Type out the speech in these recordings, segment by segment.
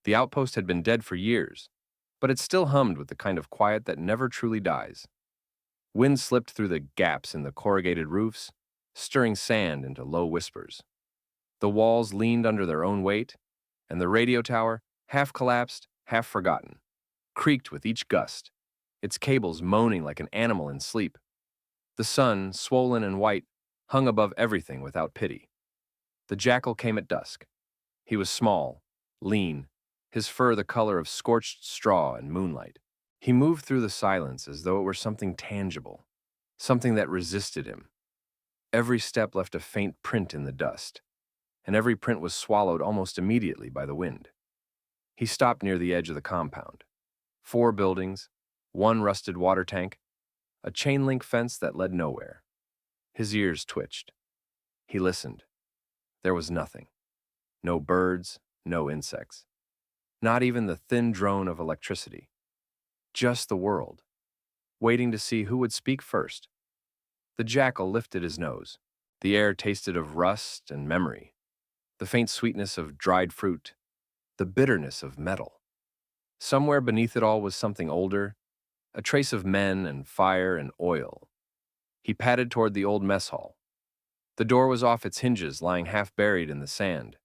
The outpost had been dead for years, but it still hummed with the kind of quiet that never truly dies. Wind slipped through the gaps in the corrugated roofs, stirring sand into low whispers. The walls leaned under their own weight, and the radio tower, half collapsed, half forgotten, creaked with each gust, its cables moaning like an animal in sleep. The sun, swollen and white, hung above everything without pity. The jackal came at dusk. He was small, lean, his fur the color of scorched straw in moonlight. He moved through the silence as though it were something tangible, something that resisted him. Every step left a faint print in the dust, and every print was swallowed almost immediately by the wind. He stopped near the edge of the compound. 4 buildings, 1 rusted water tank, a chain-link fence that led nowhere. His ears twitched. He listened. There was nothing. No birds, no insects. Not even the thin drone of electricity. Just the world, waiting to see who would speak first. The jackal lifted his nose. The air tasted of rust and memory, the faint sweetness of dried fruit, the bitterness of metal. Somewhere beneath it all was something older, a trace of men and fire and oil. He padded toward the old mess hall. The door was off its hinges, lying half buried in the sand.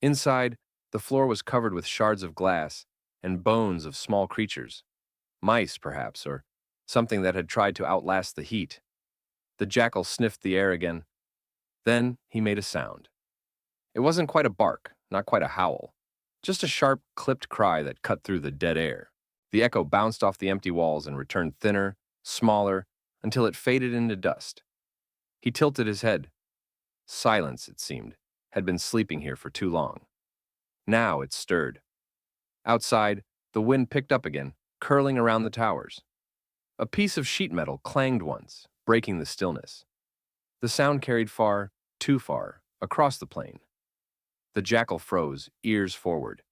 Inside, the floor was covered with shards of glass and bones of small creatures. Mice, perhaps, or something that had tried to outlast the heat. The jackal sniffed the air again. Then he made a sound. It wasn't quite a bark, not quite a howl, just a sharp, clipped cry that cut through the dead air. The echo bounced off the empty walls and returned thinner, smaller, until it faded into dust. He tilted his head. Silence, it seemed, had been sleeping here for too long. Now it stirred. Outside, the wind picked up again, curling around the towers. A piece of sheet metal clanged once, breaking the stillness. The sound carried far, too far, across the plain. The jackal froze, ears forward.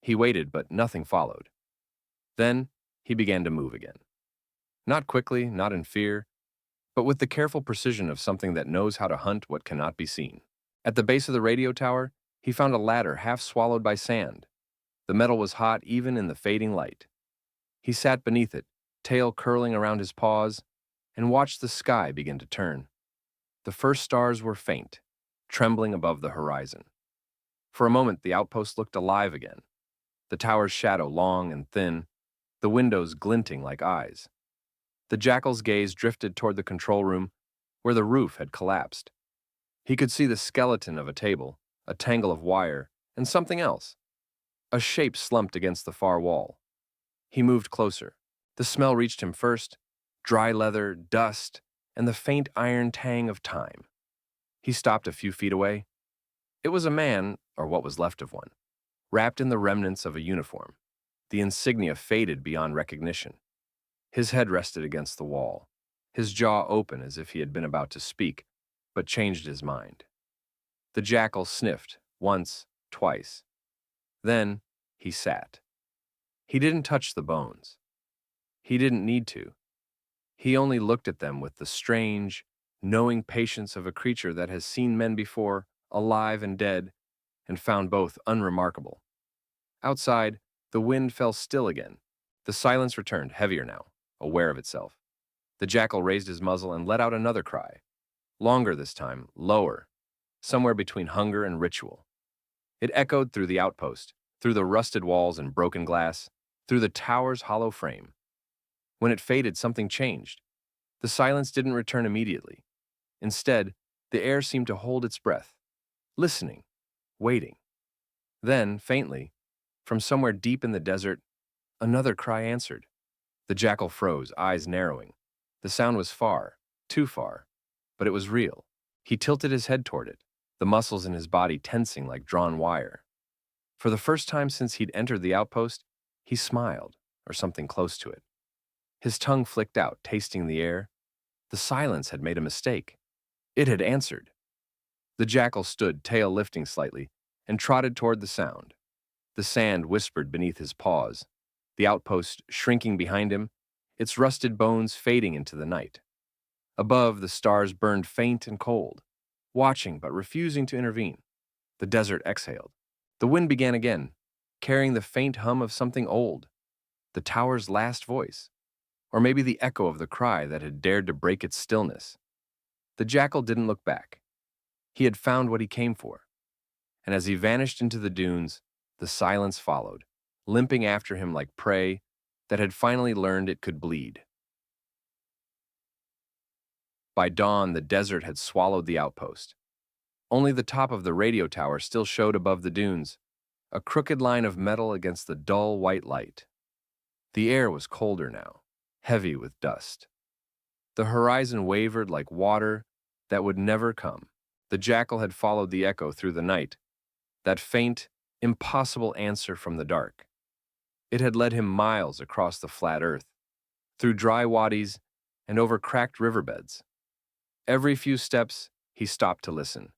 He waited, but nothing followed. Then he began to move again. Not quickly, not in fear, but with the careful precision of something that knows how to hunt what cannot be seen. At the base of the radio tower, he found a ladder half swallowed by sand. The metal was hot even in the fading light. He sat beneath it, tail curling around his paws, and watched the sky begin to turn. The first stars were faint, trembling above the horizon. For a moment, the outpost looked alive again. The tower's shadow long and thin, the windows glinting like eyes. The jackal's gaze drifted toward the control room, where the roof had collapsed. He could see the skeleton of a table, a tangle of wire, and something else. A shape slumped against the far wall. He moved closer. The smell reached him first, dry leather, dust, and the faint iron tang of time. He stopped a few feet away. It was a man, or what was left of one, wrapped in the remnants of a uniform. The insignia faded beyond recognition. His head rested against the wall, his jaw open as if he had been about to speak, but changed his mind. The jackal sniffed, once, twice. Then he sat. He didn't touch the bones. He didn't need to. He only looked at them with the strange, knowing patience of a creature that has seen men before, alive and dead, and found both unremarkable. Outside, the wind fell still again. The silence returned, heavier now, aware of itself. The jackal raised his muzzle and let out another cry. Longer this time, lower, somewhere between hunger and ritual. It echoed through the outpost, through the rusted walls and broken glass, through the tower's hollow frame. When it faded, something changed. The silence didn't return immediately. Instead, the air seemed to hold its breath, listening, waiting. Then, faintly, from somewhere deep in the desert, another cry answered. The jackal froze, eyes narrowing. The sound was far, too far, but it was real. He tilted his head toward it, the muscles in his body tensing like drawn wire. For the first time since he'd entered the outpost, he smiled, or something close to it. His tongue flicked out, tasting the air. The silence had made a mistake. It had answered. The jackal stood, tail lifting slightly, and trotted toward the sound. The sand whispered beneath his paws, the outpost shrinking behind him, its rusted bones fading into the night. Above, the stars burned faint and cold, watching but refusing to intervene. The desert exhaled. The wind began again, carrying the faint hum of something old, the tower's last voice, or maybe the echo of the cry that had dared to break its stillness. The jackal didn't look back. He had found what he came for, and as he vanished into the dunes, the silence followed, limping after him like prey that had finally learned it could bleed. By dawn, the desert had swallowed the outpost. Only the top of the radio tower still showed above the dunes, a crooked line of metal against the dull white light. The air was colder now, heavy with dust. The horizon wavered like water that would never come. The jackal had followed the echo through the night, that faint, impossible answer from the dark. It had led him miles across the flat earth, through dry wadis and over cracked riverbeds. Every few steps, he stopped to listen.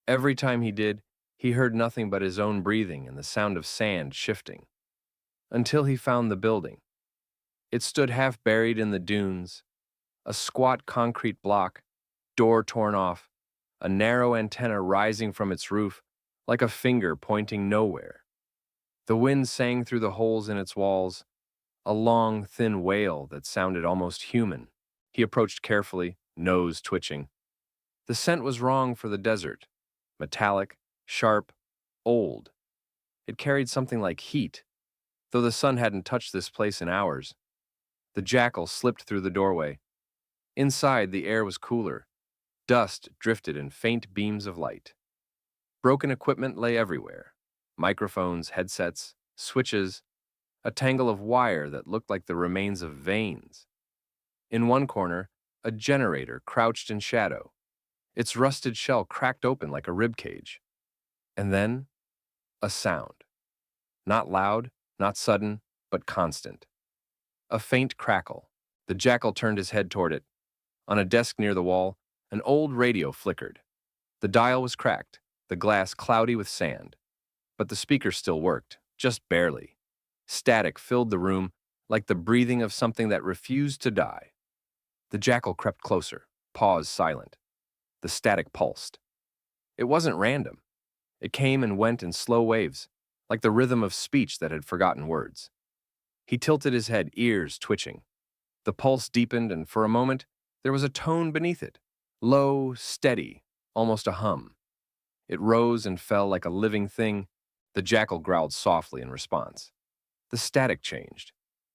Every time he did, he heard nothing but his own breathing and the sound of sand shifting. Until he found the building. It stood half buried in the dunes, a squat concrete block, door torn off, a narrow antenna rising from its roof like a finger pointing nowhere. The wind sang through the holes in its walls, a long, thin wail that sounded almost human. He approached carefully, nose twitching. The scent was wrong for the desert, metallic, sharp, old. It carried something like heat, though the sun hadn't touched this place in hours. The jackal slipped through the doorway. Inside, the air was cooler. Dust drifted in faint beams of light. Broken equipment lay everywhere. Microphones, headsets, switches, a tangle of wire that looked like the remains of veins. In one corner, a generator crouched in shadow, its rusted shell cracked open like a rib cage. And then, a sound. Not loud, not sudden, but constant. A faint crackle. The jackal turned his head toward it. On a desk near the wall, an old radio flickered. The dial was cracked, the glass cloudy with sand. But the speaker still worked, just barely. Static filled the room like the breathing of something that refused to die. The jackal crept closer, paws silent. The static pulsed. It wasn't random. It came and went in slow waves, like the rhythm of speech that had forgotten words. He tilted his head, ears twitching. The pulse deepened, and for a moment, there was a tone beneath it. Low, steady, almost a hum. It rose and fell like a living thing. The jackal growled softly in response. The static changed.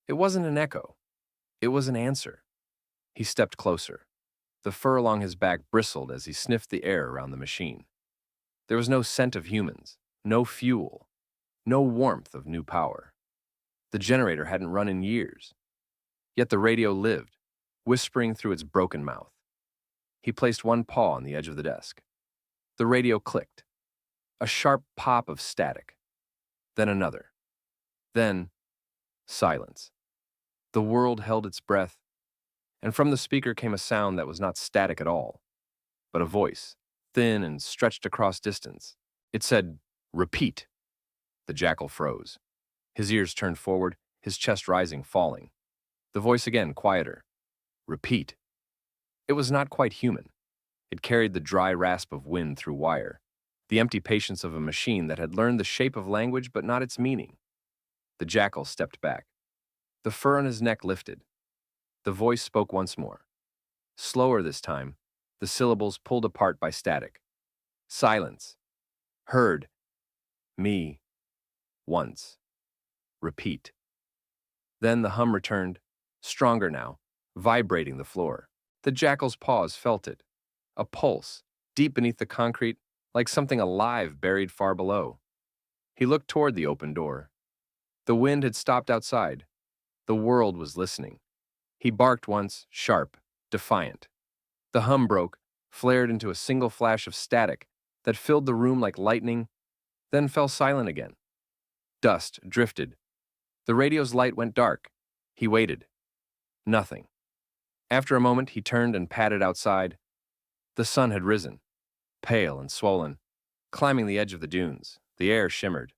It wasn't an echo. It was an answer. He stepped closer. The fur along his back bristled as he sniffed the air around the machine. There was no scent of humans, no fuel, no warmth of new power. The generator hadn't run in years. Yet the radio lived, whispering through its broken mouth. He placed one paw on the edge of the desk. The radio clicked. A sharp pop of static. Then another. Then, silence. The world held its breath, and from the speaker came a sound that was not static at all, but a voice, thin and stretched across distance. It said, "Repeat." The jackal froze. His ears turned forward, his chest rising, falling. The voice again, quieter. "Repeat." It was not quite human. It carried the dry rasp of wind through wire, the empty patience of a machine that had learned the shape of language but not its meaning. The jackal stepped back. The fur on his neck lifted. The voice spoke once more. Slower this time, the syllables pulled apart by static. Silence. Heard. Me. Once. Repeat. Then the hum returned, stronger now, vibrating the floor. The jackal's paws felt it. A pulse, deep beneath the concrete, like something alive buried far below. He looked toward the open door. The wind had stopped outside. The world was listening. He barked once, sharp, defiant. The hum broke, flared into a single flash of static that filled the room like lightning, then fell silent again. Dust drifted. The radio's light went dark. He waited. Nothing. After a moment, he turned and padded outside. The sun had risen, pale and swollen, climbing the edge of the dunes. The air shimmered.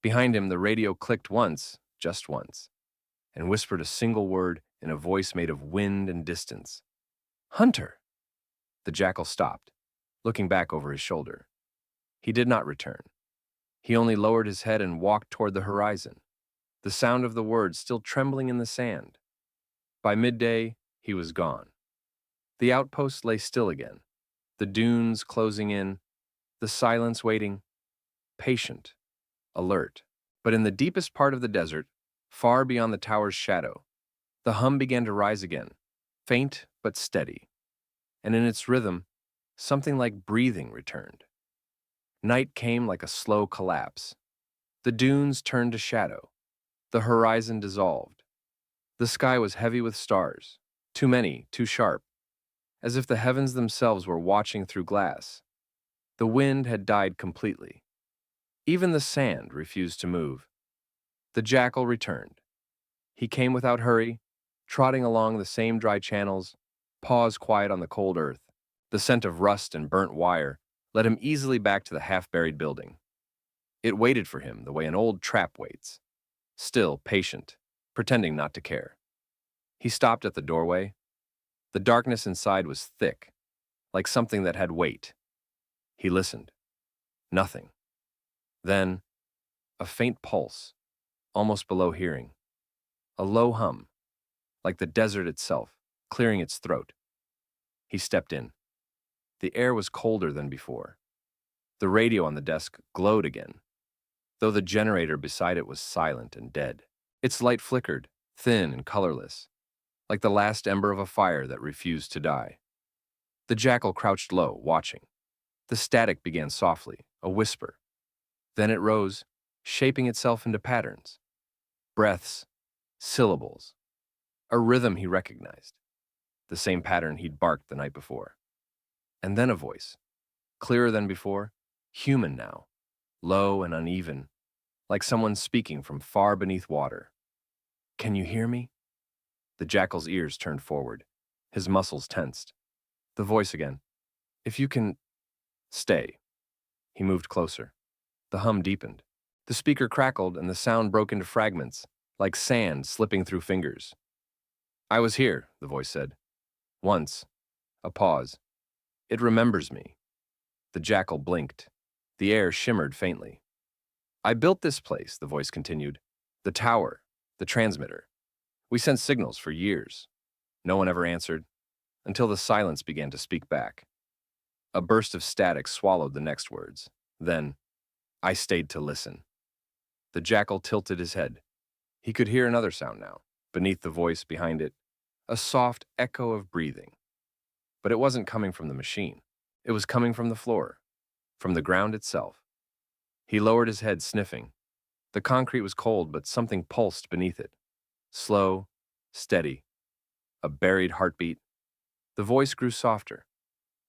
Behind him, the radio clicked once, just once, and whispered a single word in a voice made of wind and distance. "Hunter!" The jackal stopped, looking back over his shoulder. He did not return. He only lowered his head and walked toward the horizon, the sound of the words still trembling in the sand. By midday, he was gone. The outpost lay still again, the dunes closing in, the silence waiting, patient, alert. But in the deepest part of the desert, far beyond the tower's shadow, the hum began to rise again, faint but steady, and in its rhythm, something like breathing returned. Night came like a slow collapse. The dunes turned to shadow. The horizon dissolved. The sky was heavy with stars, too many, too sharp, as if the heavens themselves were watching through glass. The wind had died completely. Even the sand refused to move. The jackal returned. He came without hurry, trotting along the same dry channels, paws quiet on the cold earth. The scent of rust and burnt wire led him easily back to the half-buried building. It waited for him the way an old trap waits, still patient, pretending not to care. He stopped at the doorway. The darkness inside was thick, like something that had weight. He listened. Nothing. Then, a faint pulse, almost below hearing. A low hum, like the desert itself, clearing its throat. He stepped in. The air was colder than before. The radio on the desk glowed again, though the generator beside it was silent and dead. Its light flickered, thin and colorless, like the last ember of a fire that refused to die. The jackal crouched low, watching. The static began softly, a whisper. Then it rose, shaping itself into patterns. Breaths, syllables, a rhythm he recognized, the same pattern he'd barked the night before. And then a voice, clearer than before, human now, low and uneven, like someone speaking from far beneath water. "Can you hear me?" The jackal's ears turned forward, his muscles tensed. The voice again, "If you can stay." He moved closer. The hum deepened. The speaker crackled and the sound broke into fragments, like sand slipping through fingers. "I was here," the voice said. "Once." A pause. "It remembers me." The jackal blinked. The air shimmered faintly. "I built this place," the voice continued. "The tower, the transmitter. We sent signals for years. No one ever answered, until the silence began to speak back. A burst of static swallowed the next words. Then, I stayed to listen." The jackal tilted his head. He could hear another sound now, beneath the voice behind it, a soft echo of breathing. But it wasn't coming from the machine. It was coming from the floor, from the ground itself. He lowered his head, sniffing. The concrete was cold, but something pulsed beneath it. Slow, steady, a buried heartbeat. The voice grew softer.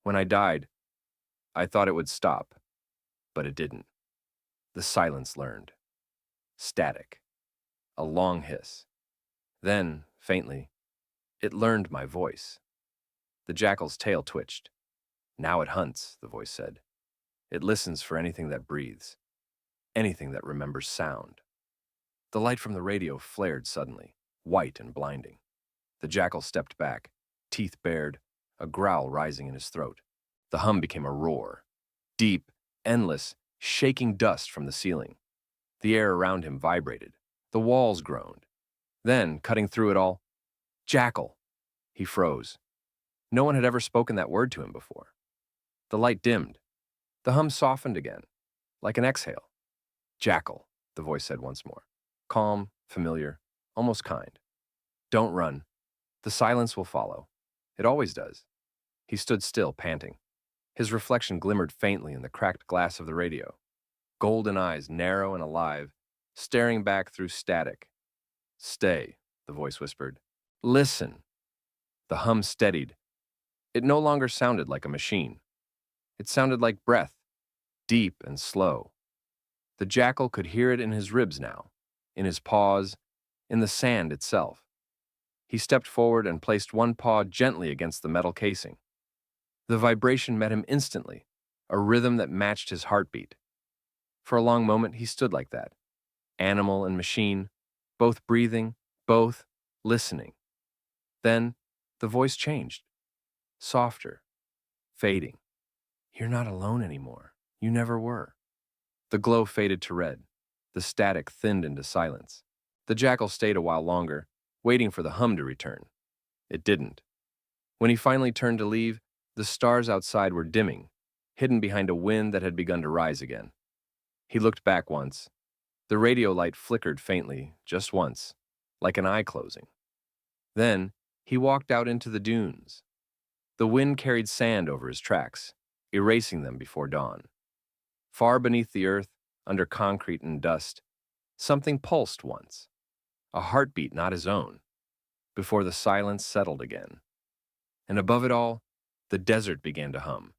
"When I died, I thought it would stop, but it didn't." The silence learned. Static. A long hiss. Then, faintly, it learned my voice. The jackal's tail twitched. "Now it hunts," the voice said. "It listens for anything that breathes, anything that remembers sound." The light from the radio flared suddenly, white and blinding. The jackal stepped back, teeth bared, a growl rising in his throat. The hum became a roar, deep, endless, shaking dust from the ceiling. The air around him vibrated. The walls groaned. Then, cutting through it all, "Jackal!" He froze. No one had ever spoken that word to him before. The light dimmed. The hum softened again, like an exhale. "Jackal," the voice said once more. Calm, familiar, almost kind. "Don't run. The silence will follow. It always does." He stood still, panting. His reflection glimmered faintly in the cracked glass of the radio. Golden eyes, narrow and alive, staring back through static. "Stay," the voice whispered. "Listen." The hum steadied. It no longer sounded like a machine. It sounded like breath, deep and slow. The jackal could hear it in his ribs now, in his paws, in the sand itself. He stepped forward and placed one paw gently against the metal casing. The vibration met him instantly, a rhythm that matched his heartbeat. For a long moment, he stood like that, animal and machine, both breathing, both listening. Then, the voice changed, softer, fading. "You're not alone anymore. You never were." The glow faded to red. The static thinned into silence. The jackal stayed a while longer, waiting for the hum to return. It didn't. When he finally turned to leave, the stars outside were dimming, hidden behind a wind that had begun to rise again. He looked back once. The radio light flickered faintly, just once, like an eye closing. Then, he walked out into the dunes. The wind carried sand over his tracks, erasing them before dawn. Far beneath the earth, under concrete and dust, something pulsed once, a heartbeat not his own, before the silence settled again. And above it all, the desert began to hum.